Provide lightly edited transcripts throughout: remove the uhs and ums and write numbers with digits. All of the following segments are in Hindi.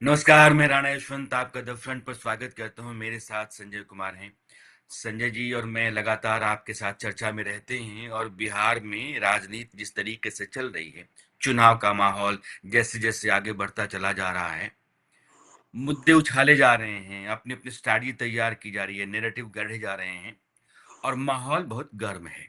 नमस्कार, मैं राणा यशवंत आपका द फ्रंट पर स्वागत करता हूं। मेरे साथ संजय कुमार हैं। संजय जी और मैं लगातार आपके साथ चर्चा में रहते हैं और बिहार में राजनीति जिस तरीके से चल रही है, चुनाव का माहौल जैसे जैसे आगे बढ़ता चला जा रहा है, मुद्दे उछाले जा रहे हैं, अपनी अपनी स्ट्रैटेजी तैयार की जा रही है, नैरेटिव गढ़े जा रहे हैं और माहौल बहुत गर्म है।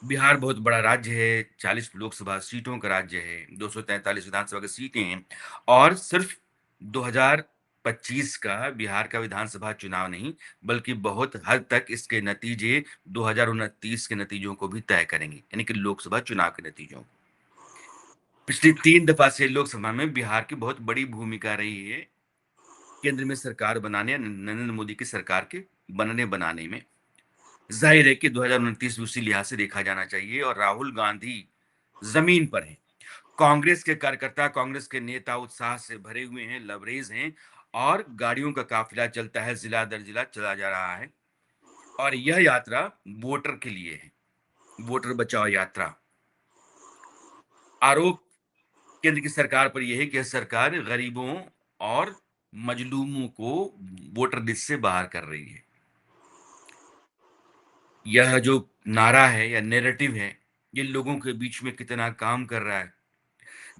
बिहार बहुत बड़ा राज्य है, 40 लोकसभा सीटों का राज्य है, 243 विधानसभा की सीटें हैं और सिर्फ 2025 का बिहार का विधानसभा चुनाव नहीं, बल्कि बहुत हद तक इसके नतीजे 2029 के नतीजों को भी तय करेंगे, यानी कि लोकसभा चुनाव के नतीजों को। पिछली 3 दफा से लोकसभा में बिहार की बहुत बड़ी भूमिका रही है, केंद्र में सरकार बनाने, नरेंद्र मोदी की सरकार के बनाने में। जाहिर है कि 2029 भी उसी लिहाज से देखा जाना चाहिए और राहुल गांधी जमीन पर हैं। कांग्रेस के कार्यकर्ता, कांग्रेस के नेता उत्साह से भरे हुए हैं, लबरेज हैं और गाड़ियों का काफिला चलता है, जिला दर जिला चला जा रहा है और यह यात्रा वोटर के लिए है, वोटर बचाओ यात्रा। आरोप केंद्र की सरकार पर यह है कि यह सरकार गरीबों और मजलूमों को वोटर लिस्ट से बाहर कर रही है। यह जो नारा है या नैरेटिव है, ये लोगों के बीच में कितना काम कर रहा है।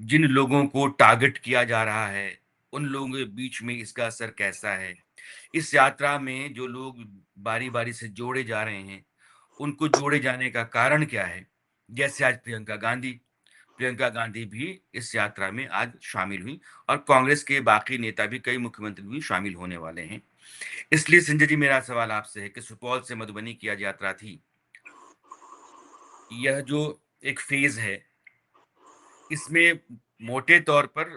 जिन लोगों को टारगेट किया जा रहा है, उन लोगों के बीच में इसका असर कैसा है? इस यात्रा में जो लोग बारी-बारी से जोड़े जा रहे हैं, उनको जोड़े जाने का कारण क्या है? जैसे आज प्रियंका गांधी भी इस यात्रा में आज शामिल हुई और कांग्रेस के बाकी नेता भी, कई मुख्यमंत्री भी शामिल होने वाले हैं। इसलिए संजय जी, मेरा सवाल आपसे है कि सुपौल से मधुबनी की आज यात्रा थी। यह जो एक फ़ेज़ है, इसमें मोटे तौर पर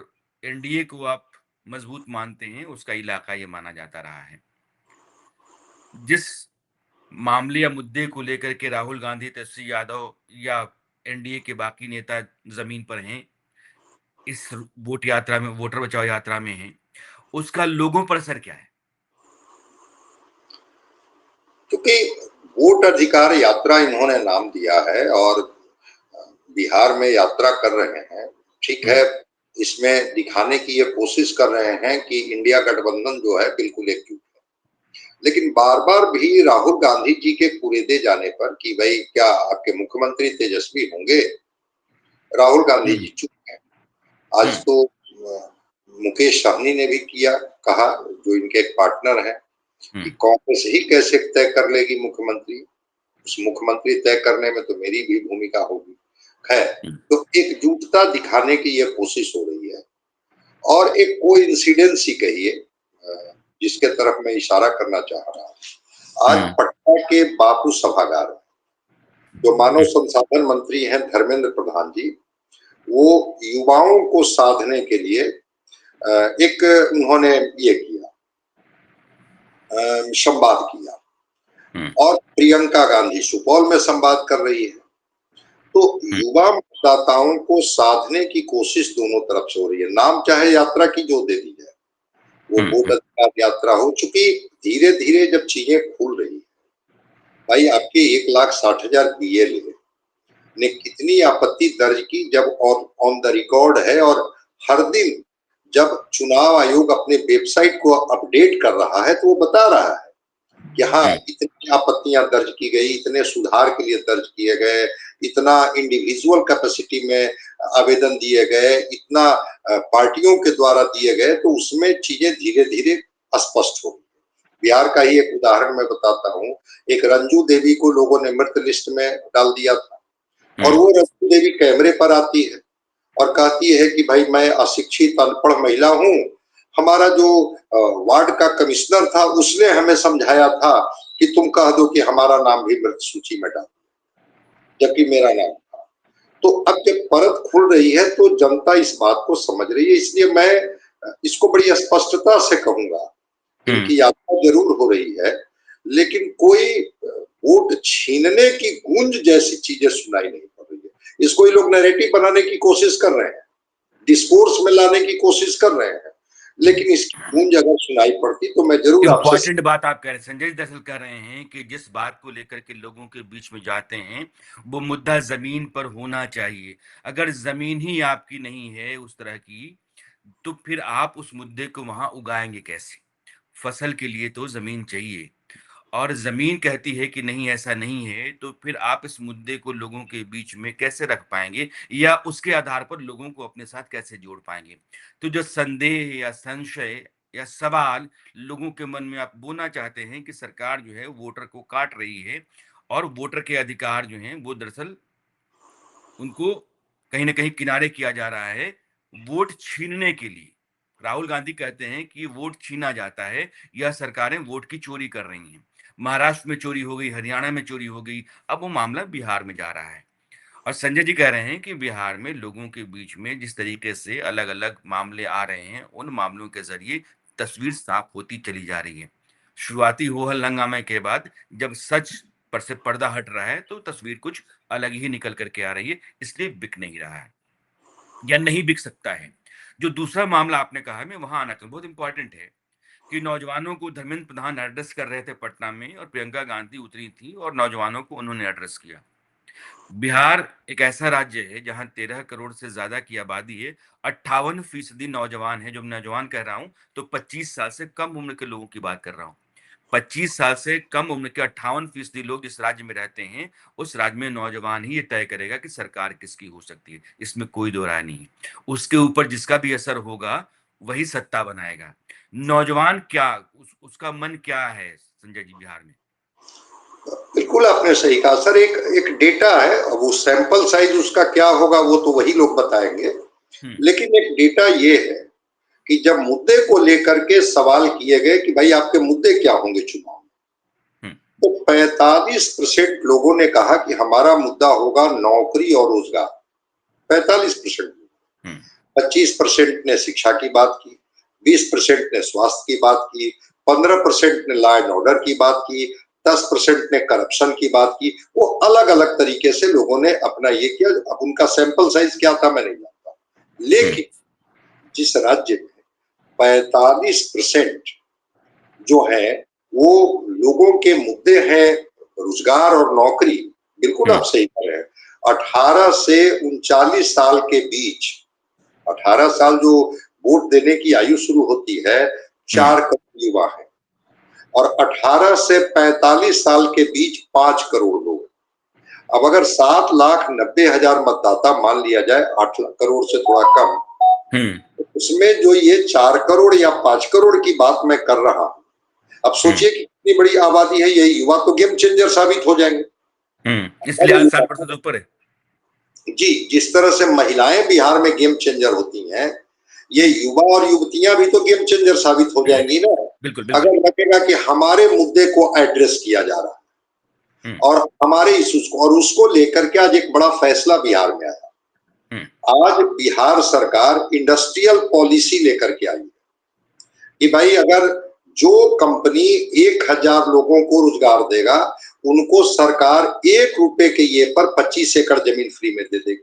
एनडीए को आप मजबूत मानते हैं, उसका इलाका ये माना जाता रहा है। जिस मामले या मुद्दे को लेकर के राहुल गांधी, तेजस्वी यादव या एनडीए के बाकी नेता जमीन पर हैं, इस वोट यात्रा में, वोटर बचाओ यात्रा में हैं, उसका लोगों पर असर क्या है? क्योंकि वोट अधिकार यात्रा इन्होंने नाम दिया है और बिहार में यात्रा कर रहे हैं। ठीक हुँ, है, इसमें दिखाने की ये कोशिश कर रहे हैं कि इंडिया गठबंधन जो है बिल्कुल एकजुट है। लेकिन बार-बार भी राहुल गांधी जी के कुरेदे जाने पर कि भाई क्या आपके मुख्यमंत्री तेजस्वी होंगे? राहुल गांधी हुँ, जी चुप हैं। हुँ, आज तो मुकेश सहनी ने भी किया, कहा जो इनके एक पार्टनर हैं हुँ, कि कांग्रेस ही कैसे तय कर लेगी मुख्यमंत्री? उस मुख्यमंत्री तय करने में तो मेरी भी भूमिका होगी। खैर, हुँ, तो एकजुटता दिखाने की ये कोशिश हो रही है और एक कोइंसिडेंस ही कहिए जिसके तरफ मैं इशारा करना चाह रहा हूँ। आज हुँ, पटना के बापू सभागार में जो मानव हुँ, संसाधन मंत्री हैं धर्मेंद्र प्रधान जी, वो युवाओं को साधने के लिए एक उन्होंने ये किया, संवाद किया हुँ, और प्रियंका गांधी सुपौल में संवाद कर रही है। तो हुँ, युवा मतदाताओं को साधने की कोशिश दोनों तरफ से हो रही है। नाम चाहे यात्रा की जो दे दी जाए, वो हुँ, वोट हुँ, अधिकार यात्रा हो चुकी। धीरे धीरे जब चीजें खुल रही है, भाई आपके 1,60,000 बीएलए ने कितनी आपत्ति दर्ज की जब ऑन द रिकॉर्ड है और हर दिन जब चुनाव आयोग अपने वेबसाइट को अपडेट कर रहा है तो वो बता रहा है कि हाँ, हुँ, इतनी आपत्तियां दर्ज की गई, इतने सुधार के लिए दर्ज किए गए, इतना इंडिविजुअल कैपेसिटी में आवेदन दिए गए, इतना पार्टियों के द्वारा दिए गए, तो उसमें चीजें धीरे धीरे स्पष्ट हो। बिहार का ही एक उदाहरण मैं बताता हूँ। एक रंजू देवी को लोगों ने मृत लिस्ट में डाल दिया था और हुँ, वो रंजू देवी कैमरे पर आती है और कहती है कि भाई मैं अशिक्षित अनपढ़ महिला हूँ। हमारा जो वार्ड का कमिश्नर था उसने हमें समझाया था कि तुम कह दो कि हमारा नाम भी मृत सूची में डाल, जबकि मेरा नाम था। तो अब जब परत खुल रही है तो जनता इस बात को समझ रही है, इसलिए मैं इसको बड़ी स्पष्टता से कहूंगा। हुँ। इनकी यात्रा जरूर हो रही है, लेकिन कोई वोट छीनने की गूंज जैसी चीजें सुनाई नहीं पड़ रही है। इसको ये लोग नैरेटिव बनाने की कोशिश कर रहे हैं, डिस्कोर्स में लाने की कोशिश कर रहे हैं, लेकिन इसकी गूंज अगर सुनाई पड़ती तो मैं जरूर आपसे। इम्पॉर्टेंट बात आप कह रहे हैं संजय जी, दरअसल कह रहे हैं कि जिस बात को लेकर के लोगों के बीच में जाते हैं, वो मुद्दा जमीन पर होना चाहिए। अगर जमीन ही आपकी नहीं है उस तरह की, तो फिर आप उस मुद्दे को वहां उगाएंगे कैसे? फसल के लिए तो जमीन चाहिए, और जमीन कहती है कि नहीं ऐसा नहीं है, तो फिर आप इस मुद्दे को लोगों के बीच में कैसे रख पाएंगे, या उसके आधार पर लोगों को अपने साथ कैसे जोड़ पाएंगे? तो जो संदेह या संशय या सवाल लोगों के मन में आप बोना चाहते हैं कि सरकार जो है वोटर को काट रही है, और वोटर के अधिकार जो हैं वो दरअसल उनको कहीं न कहीं किनारे किया जा रहा है, वोट छीनने के लिए। राहुल गांधी कहते हैं कि वोट छीना जाता है, यह सरकारें वोट की चोरी कर रही हैं। महाराष्ट्र में चोरी हो गई, हरियाणा में चोरी हो गई, अब वो मामला बिहार में जा रहा है। और संजय जी कह रहे हैं कि बिहार में लोगों के बीच में जिस तरीके से अलग-अलग मामले आ रहे हैं, उन मामलों के ज़रिए तस्वीर साफ होती चली जा रही है। शुरुआती हो-हल्ला-हंगामे के बाद जब सच पर से पर्दा हट रहा है, तो तस्वीर कुछ अलग ही निकल कर के आ रही है, इसलिए बिक नहीं रहा है या नहीं बिक सकता है। जो दूसरा मामला आपने कहा है, मैं वहाँ आना चाहूँ, बहुत इम्पोर्टेंट है कि नौजवानों को धर्मेंद्र प्रधान एड्रेस कर रहे थे पटना में, और प्रियंका गांधी उतरी थी और नौजवानों को उन्होंने एड्रेस किया। बिहार एक ऐसा राज्य है जहाँ 13 करोड़ से ज़्यादा की आबादी है, 58% नौजवान है। जब नौजवान कह रहा हूँ, तो 25 साल से कम उम्र के लोगों की बात कर रहा हूँ। 25 साल से कम उम्र के 58% लोग जिस राज्य में रहते हैं, उस राज्य में नौजवान ही ये तय करेगा कि सरकार किसकी हो सकती है। इसमें कोई दो राय नहीं है। उसके ऊपर जिसका भी असर होगा, वही सत्ता बनाएगा। नौजवान क्या उसका मन क्या है संजय जी बिहार में? बिल्कुल आपने सही कहा सर। एक एक डेटा है, अब वो सैंपल साइज उसका क्या होगा वो तो वही लोग बताएंगे। हुँ, लेकिन एक डेटा ये है कि जब मुद्दे को लेकर के सवाल किए गए कि भाई आपके मुद्दे क्या होंगे चुनाव में, हुँ, तो 45% लोगों ने कहा कि हमारा मुद्दा होगा नौकरी और रोजगार। 45%। हुँ, 25% ने शिक्षा की बात की, 20% ने स्वास्थ्य की बात की, 15% ने लॉ एंड ऑर्डर की बात की, 10% ने करप्शन की बात की। वो अलग अलग तरीके से लोगों ने अपना ये किया। अब उनका सैंपल साइज क्या था मैं नहीं जानता, हुँ, लेकिन जिस राज्य में 45% जो है वो लोगों के मुद्दे हैं रोजगार और नौकरी, बिल्कुल हुँ, आप सही कह रहे हैं। 18 से 39 साल के बीच, 18 साल जो वोट देने की आयु शुरू होती है, हुँ, 4 करोड़ युवा है, और 18 से 45 साल के बीच 5 करोड़ लोग। अब अगर 7,90,000 मतदाता मान लिया जाए, 8 करोड़ से थोड़ा कम, हुँ, तो उसमें जो ये 4 करोड़ या 5 करोड़ की बात मैं कर रहा हूं, अब हुँ, सोचिए कि कितनी बड़ी आबादी है। ये युवा तो गेम चेंजर साबित हो जाएंगे। हुँ। इसलिए अरे आज युवा, 60% से ऊपर है। जी, जिस तरह से महिलाएं बिहार में गेम चेंजर होती हैं, ये हुँ, युवा और युवतियां भी तो गेम चेंजर साबित हो जाएंगी ना। बिल्कुल, अगर बिल्कुल। लगेगा कि हमारे मुद्दे को एड्रेस किया जा रहा है हुँ, और हमारे इश्यूज को, और उसको लेकर के आज एक बड़ा फैसला बिहार में आया। हुँ, आज बिहार सरकार इंडस्ट्रियल पॉलिसी लेकर के आई कि भाई अगर जो कंपनी 1,000 लोगों को रोजगार देगा, उनको सरकार 1 रुपए के ये पर 25 एकड़ जमीन फ्री में दे देगी।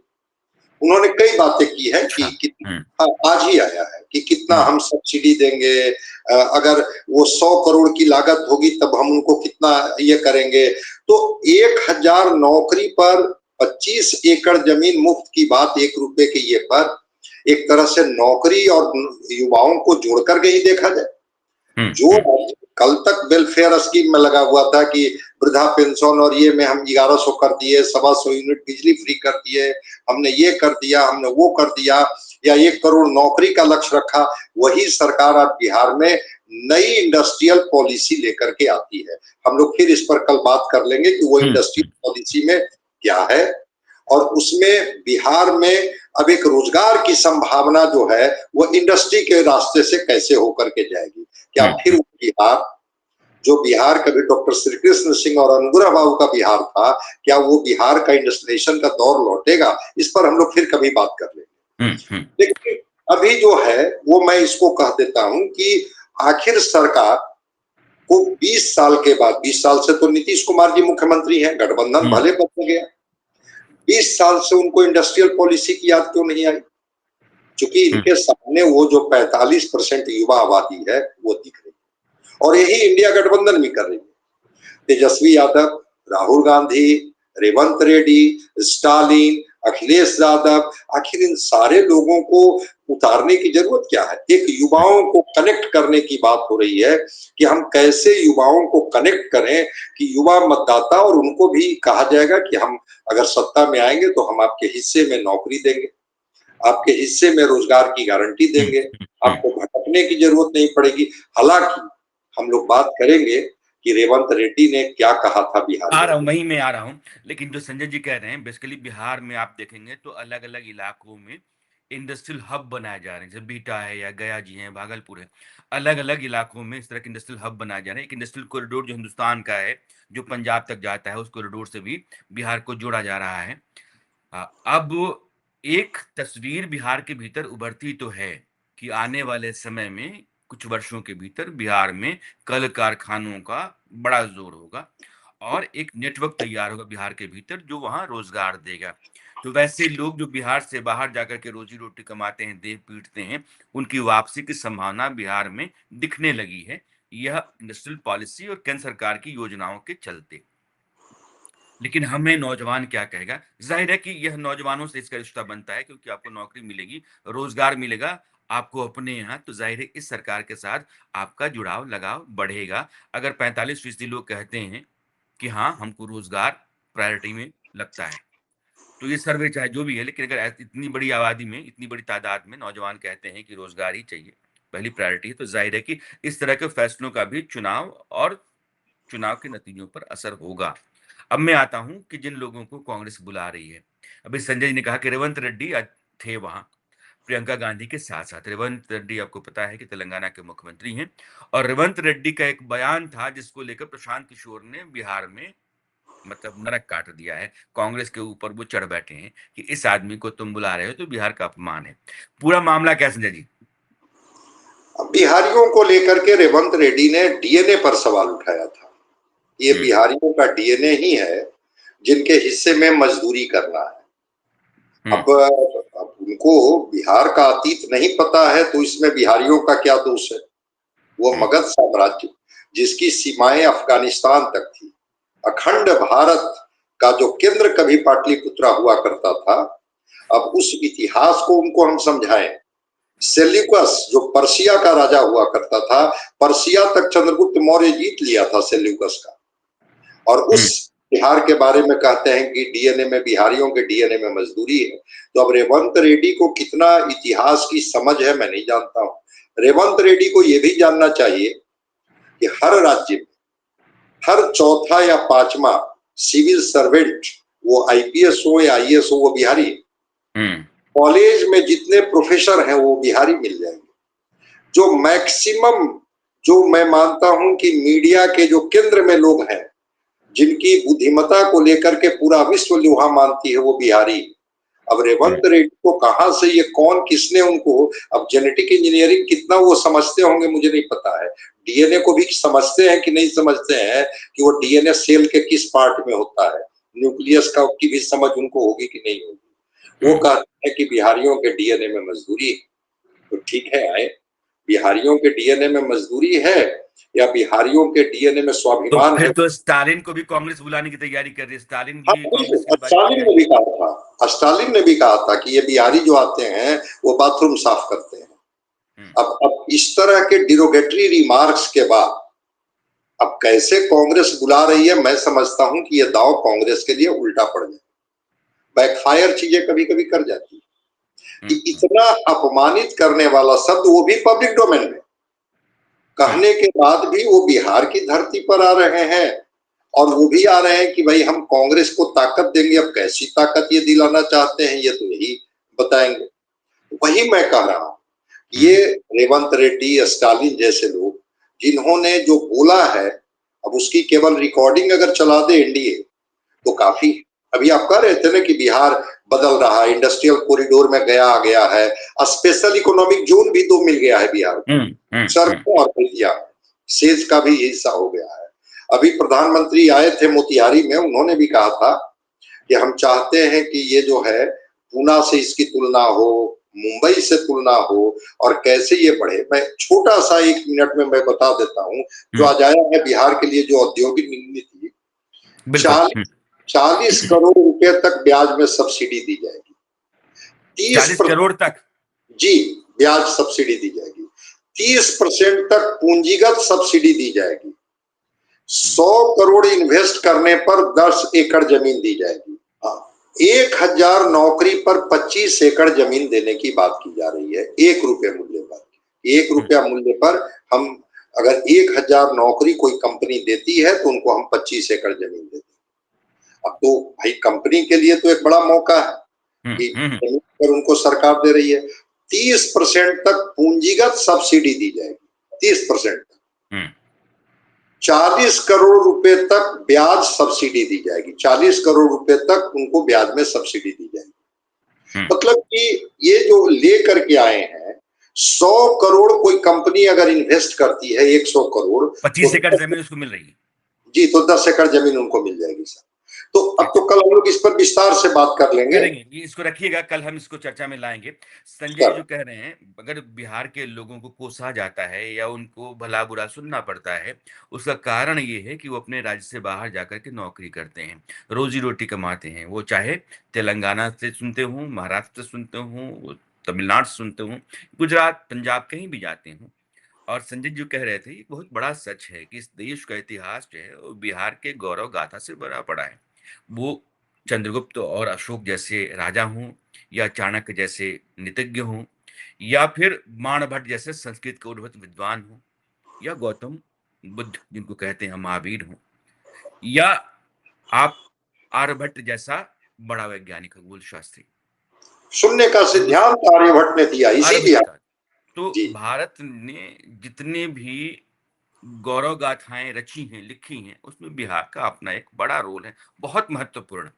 उन्होंने कई बातें की है कि अच्छा। हुँ, आज ही आया है कि कितना हुँ, हम सब्सिडी देंगे, अगर वो 100 करोड़ की लागत होगी तब हम उनको कितना ये करेंगे। तो 1,000 नौकरी पर 25 एकड़ जमीन मुफ्त की बात, 1 रुपए के ये पर, एक तरह से नौकरी और युवाओं को जोड़कर के ही देखा जाए। हुँ, जो हुँ, कल तक वेलफेयर स्कीम में लगा हुआ था कि वृद्धा पेंशन और ये में हम 1100 कर दिए, 125 यूनिट बिजली फ्री कर दिए, हमने ये कर दिया, हमने वो कर दिया, या 1 करोड़ नौकरी का लक्ष्य रखा, वही सरकार आज बिहार में नई इंडस्ट्रियल पॉलिसी लेकर के आती है। हम लोग फिर इस पर कल बात कर लेंगे कि वो हुँ, इंडस्ट्रियल पॉलिसी में क्या है, और उसमें बिहार में अब एक रोजगार की संभावना जो है वो इंडस्ट्री के रास्ते से कैसे होकर के जाएगी। क्या हुँ, फिर हुँ, वो बिहार, जो बिहार कभी डॉक्टर श्री कृष्ण सिंह और अनुग्रह बाबू का बिहार था, क्या वो बिहार का इंडस्ट्रियलाइजेशन का दौर लौटेगा? इस पर हम लोग फिर कभी बात कर हुँ, लेंगे। हुँ, लेकिन अभी जो है वो मैं इसको कह देता हूं कि आखिर सरकार को 20 साल के बाद, 20 साल से तो नीतीश कुमार जी मुख्यमंत्री हैं, गठबंधन हुँ, भले बदल गया, 20 साल से उनको इंडस्ट्रियल पॉलिसी की याद क्यों नहीं आई? क्योंकि हुँ, इनके सामने वो जो 45% युवा आबादी है वो दिख रही है, और यही इंडिया गठबंधन भी कर रही है। तेजस्वी यादव, राहुल गांधी, रेवंत रेड्डी, स्टालिन, अखिलेश यादव, आखिर इन सारे लोगों को उतारने की जरूरत क्या है? एक युवाओं को कनेक्ट करने की बात हो रही है कि हम कैसे युवाओं को कनेक्ट करें कि युवा मतदाता, और उनको भी कहा जाएगा कि हम अगर सत्ता में आएंगे तो हम आपके हिस्से में नौकरी देंगे, आपके हिस्से में रोजगार की गारंटी देंगे, आपको भटकने की जरूरत नहीं पड़ेगी। हालांकि हम लोग बात करेंगे कि रेवंत रेड्डी ने क्या कहा था आ बिहारियों रहा हूँ, को। वहीं मैं आ रहा हूँ। लेकिन जो संजय जी कह रहे हैं, बेसिकली बिहार में आप देखेंगे तो अलग-अलग इलाकों में इंडस्ट्रियल हब बनाए जा रहे हैं। जैसे बीटा है या गया जी है, भागलपुर है। अलग-अलग इलाकों में इस तरह के इंडस्ट्रियल हब बनाए जा रहे हैं। एक इंडस्ट्रियल कॉरिडोर जो हिंदुस्तान का है, जो पंजाब तक जाता है, उस कॉरिडोर से भी बिहार को जोड़ा जा रहा है। अब एक तस्वीर बिहार के भीतर उभरती तो है कि आने वाले समय में कुछ वर्षों के भीतर बिहार में कल कारखानों का बड़ा जोर होगा और एक नेटवर्क तैयार होगा बिहार के भीतर जो वहाँ रोजगार देगा। तो वैसे लोग जो बिहार से बाहर जाकर के रोजी-रोटी कमाते हैं, देह पीटते हैं, उनकी वापसी की संभावना बिहार में दिखने लगी है। यह इंडस्ट्रियल पॉलिसी और केंद्र सरकार की योजनाओं के चलते। लेकिन हमें नौजवान क्या कहेगा? ज़ाहिर है कि यह नौजवानों से इसका रिश्ता बनता है क्योंकि आपको नौकरी मिलेगी, रोज़गार मिलेगा, आपको अपने यहाँ तो ज़ाहिर है इस सरकार के साथ आपका जुड़ाव, लगाव बढ़ेगा। अगर 45% लोग कहते हैं कि हाँ, हमको रोज़गार प्रायोरिटी में लगता है। तो ये सर्वे चाहे जो भी है, लेकिन अगर इतनी बड़ी आबादी में, इतनी बड़ी तादाद में नौजवान कहते हैं कि रोज़गार ही चाहिए, पहली प्रायोरिटी है, तो ज़ाहिर है कि इस तरह के फैसलों का भी चुनाव और चुनाव के नतीजों पर असर होगा। अब मैं आता हूँ कि जिन लोगों को कांग्रेस बुला रही है। अभी संजय जी ने कहा कि रेवंत रेड्डी थे वहाँ, प्रियंका गांधी के साथ-साथ। रेवंत रेड्डी आपको पता है कि तेलंगाना के मुख्यमंत्री हैं और रेवंत रेड्डी का एक बयान था जिसको लेकर प्रशांत किशोर ने बिहार में मतलब नरक काट दिया है। कांग्रेस के ऊपर वो चढ़ बैठे हैं कि इस आदमी को तुम बुला रहे हो तो बिहार का अपमान है। पूरा मामला क्या है संजय जी? बिहारियों को लेकर के रेवंत रेड्डी ने डीएनए पर सवाल उठाया था। ये हुँ, बिहारियों का डीएनए ही है जिनके हिस्से में मजदूरी करना है। हुँ, अब उनको बिहार का अतीत नहीं पता है तो इसमें बिहारियों का क्या दोष है? वो हुँ, मगध साम्राज्य जिसकी सीमाएं अफगानिस्तान तक थी, अखंड भारत का जो केंद्र कभी पाटलिपुत्रा हुआ करता था, अब उस इतिहास को उनको हम समझाएं। सेल्यूकस जो पर्सिया का राजा हुआ करता था, पर्सिया तक चंद्रगुप्त मौर्य जीत लिया था सेल्यूकस का, और हुँ, उस बिहार के बारे में कहते हैं कि डीएनए में, बिहारियों के डीएनए में मजदूरी है। तो अब रेवंत रेड्डी को कितना इतिहास की समझ है मैं नहीं जानता हूं। रेवंत रेड्डी को यह भी जानना चाहिए कि हर राज्य में हर चौथा या पांचवा सिविल सर्वेंट, वो आईपीएस हो या आईएएस हो, वो बिहारी है। हुँ, कॉलेज में जितने प्रोफेसर हैं वो बिहारी मिल जाएंगे। जो मैक्सिमम, जो मैं मानता हूं कि मीडिया के जो केंद्र में लोग हैं, जिनकी बुद्धिमत्ता को लेकर के पूरा विश्व लोहा मानती है, वो बिहारी। अब हुँ, रेवंत रेड्डी को कहां से, ये कौन, किसने उनको, अब जेनेटिक इंजीनियरिंग कितना वो समझते होंगे मुझे नहीं पता है। डीएनए को भी समझते हैं कि नहीं समझते हैं कि वो डीएनए सेल के किस पार्ट में होता है, न्यूक्लियस का की भी समझ उनको होगी कि नहीं होगी। वो हुँ। कहते हैं कि बिहारियों के डीएनए में मजदूरी है। तो ठीक है, आए, बिहारियों के डीएनए में मजदूरी है या बिहारियों के डीएनए में तो स्वाभिमान फिर है। तो स्टालिन को भी कांग्रेस बुलाने की तैयारी कर रही है। स्टालिन हाँ, भी कांग्रेस की बाजी स्टालिन ने तैयारी भी कहा था, स्टालिन ने भी कहा था कि ये बिहारी जो आते हैं वो बाथरूम साफ करते हैं। हुँ, अब इस तरह के डिरोगेटरी रिमार्क्स के बाद अब कैसे कांग्रेस बुला रही है, मैं समझता हूं कि ये दांव कांग्रेस के लिए उल्टा पड़ जाए। बैकफायर चीजें कभी कभी कर जाती है हुँ, कि हुँ, इतना अपमानित करने वाला शब्द, वो भी पब्लिक डोमेन में हुँ, कहने के बाद भी वो बिहार की धरती पर आ रहे हैं, और वो भी आ रहे हैं कि भाई हम कांग्रेस को ताकत देंगे। अब कैसी ताकत ये दिलाना चाहते हैं ये तो यही बताएंगे। वही मैं कह रहा हूं, हुँ, ये रेवंत रेड्डी, स्टालिन जैसे लोग जिन्होंने जो बोला है, अब उसकी केवल रिकॉर्डिंग अगर चला दे एनडीए तो काफी। अभी आप कह रहे थे ना कि बिहार बदल रहा है, इंडस्ट्रियल कॉरिडोर में गया आ गया है, स्पेशल इकोनॉमिक जोन भी तो मिल गया है बिहार को, हुँ, हुँ, हुँ, सड़कों और पुलिया में सेज का भी हिस्सा हो गया है। अभी प्रधानमंत्री आए थे मोतिहारी में, उन्होंने भी कहा था कि हम चाहते हैं कि ये जो है पूना से इसकी तुलना हो, मुंबई से तुलना हो, और कैसे ये बढ़े। मैं छोटा सा 1 मिनट में मैं बता देता हूँ जो हुँ, आज आया है बिहार के लिए, जो औद्योगिक नीति, बिल्कुल, हुँ। 40 करोड़ रुपए तक ब्याज में सब्सिडी दी जाएगी। 40 30%, करोड़ तक? जी, ब्याज सब्सिडी दी जाएगी। 30% तक पूंजीगत सब्सिडी दी जाएगी। 100 करोड़ इन्वेस्ट करने पर 10 एकड़ जमीन दी जाएगी। 1000 नौकरी पर 25 एकड़ जमीन देने की बात की जा रही है, 1 रुपए मूल्य पर। 1 रुपया मूल्य पर हम अगर 1000 नौकरी कोई कंपनी देती है तो उनको हम 25 एकड़ जमीन देते हैं। अब तो भाई कंपनी के लिए तो एक बड़ा मौका है कि जमीन पर उनको सरकार दे रही है। 30% तक पूंजीगत सब्सिडी दी जाएगी, 30% तक। 40 करोड़ रुपए तक ब्याज सब्सिडी दी जाएगी, 40 करोड़ रुपए तक उनको ब्याज में सब्सिडी दी जाएगी। मतलब कि ये जो लेकर के आए हैं, 100 करोड़ कोई कंपनी अगर इन्वेस्ट करती है, 100 करोड़, 25 एकड़ जमीन उसको मिल रही है। जी, तो 10 एकड़ जमीन उनको मिल जाएगी सर। तो अब तो कल हम लोग इस पर विस्तार से बात कर लेंगे। करेंगे, इसको रखिएगा, कल हम इसको चर्चा में लाएंगे। संजय जी जो कह रहे हैं, अगर बिहार के लोगों को कोसा जाता है या उनको भला बुरा सुनना पड़ता है, उसका कारण ये है कि वो अपने राज्य से बाहर जाकर के नौकरी करते हैं, रोजी रोटी कमाते हैं। वो चाहे तेलंगाना से सुनते हों, महाराष्ट्र से सुनते हों, तमिलनाडु से सुनते हों, गुजरात, पंजाब, कहीं भी जाते हों। और संजय जी कह रहे थे, ये बहुत बड़ा सच है कि इस देश का इतिहास जो है वो बिहार के गौरव गाथा से भरा पड़ा है। वो चंद्रगुप्त और अशोक जैसे राजा हों, या चाणक्य जैसे नीतिज्ञ हों, या फिर बाणभट्ट जैसे संस्कृत के उद्भूत विद्वान हों, या गौतम बुद्ध जिनको कहते हैं महावीर हों, या आप आर्यभट्ट जैसा बड़ा वैज्ञानिक खगोल शास्त्री। शून्य का सिद्धांत आर्यभट्ट ने दिया, इसीलिए। आर्यभट्ट का तो जी, भारत ने जितने भी गौरव गाथाएं रची हैं, लिखी हैं, उसमें बिहार का अपना एक बड़ा रोल है, बहुत महत्वपूर्ण।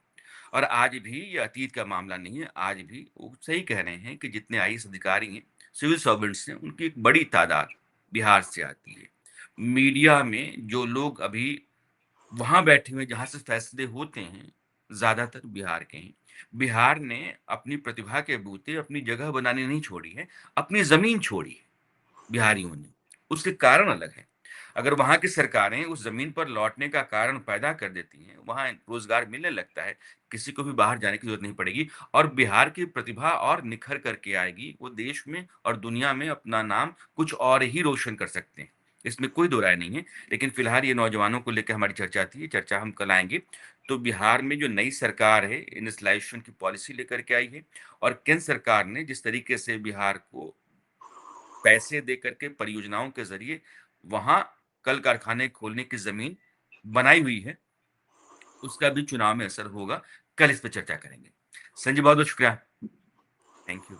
और आज भी ये अतीत का मामला नहीं है, आज भी वो सही कह रहे हैं कि जितने आईएएस अधिकारी हैं, सिविल सर्वेंट्स हैं, उनकी एक बड़ी तादाद बिहार से आती है। मीडिया में जो लोग अभी वहां बैठे हुए जहां से फैसले होते हैं, ज्यादातर बिहार के हैं। बिहार ने अपनी प्रतिभा के बूते अपनी जगह बनानी नहीं छोड़ी है, अपनी जमीन छोड़ी है बिहारियों ने। उसके कारण अलग है। अगर वहाँ की सरकारें उस ज़मीन पर लौटने का कारण पैदा कर देती हैं, वहाँ रोज़गार मिलने लगता है, किसी को भी बाहर जाने की ज़रूरत नहीं पड़ेगी और बिहार की प्रतिभा और निखर करके आएगी। वो देश में और दुनिया में अपना नाम कुछ और ही रोशन कर सकते हैं। इसमें कोई दो राय नहीं है। लेकिन फिलहाल ये नौजवानों को लेकर हमारी चर्चा थी, ये चर्चा हम कल आएँगे। तो बिहार में जो नई सरकार है, इनिशियलाइज़ेशन की पॉलिसी लेकर के आई है और केंद्र सरकार ने जिस तरीके से बिहार को पैसे दे करके परियोजनाओं के ज़रिए वहाँ कल कारखाने खोलने की ज़मीन बनाई हुई है, उसका भी चुनाव में असर होगा। कल इस पे चर्चा करेंगे। संजय बहुत-बहुत शुक्रिया। Thank you.